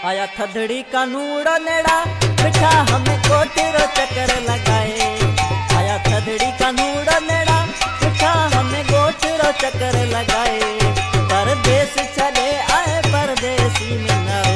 आया थदड़ी का नूड़ा नेड़ा बिठा हमें कोठरो चक्कर लगाए। आया थदड़ी का नूड़ा नेड़ा बिठा हमें कोठरो चक्कर लगाए। परदेस चले आए परदेसी में न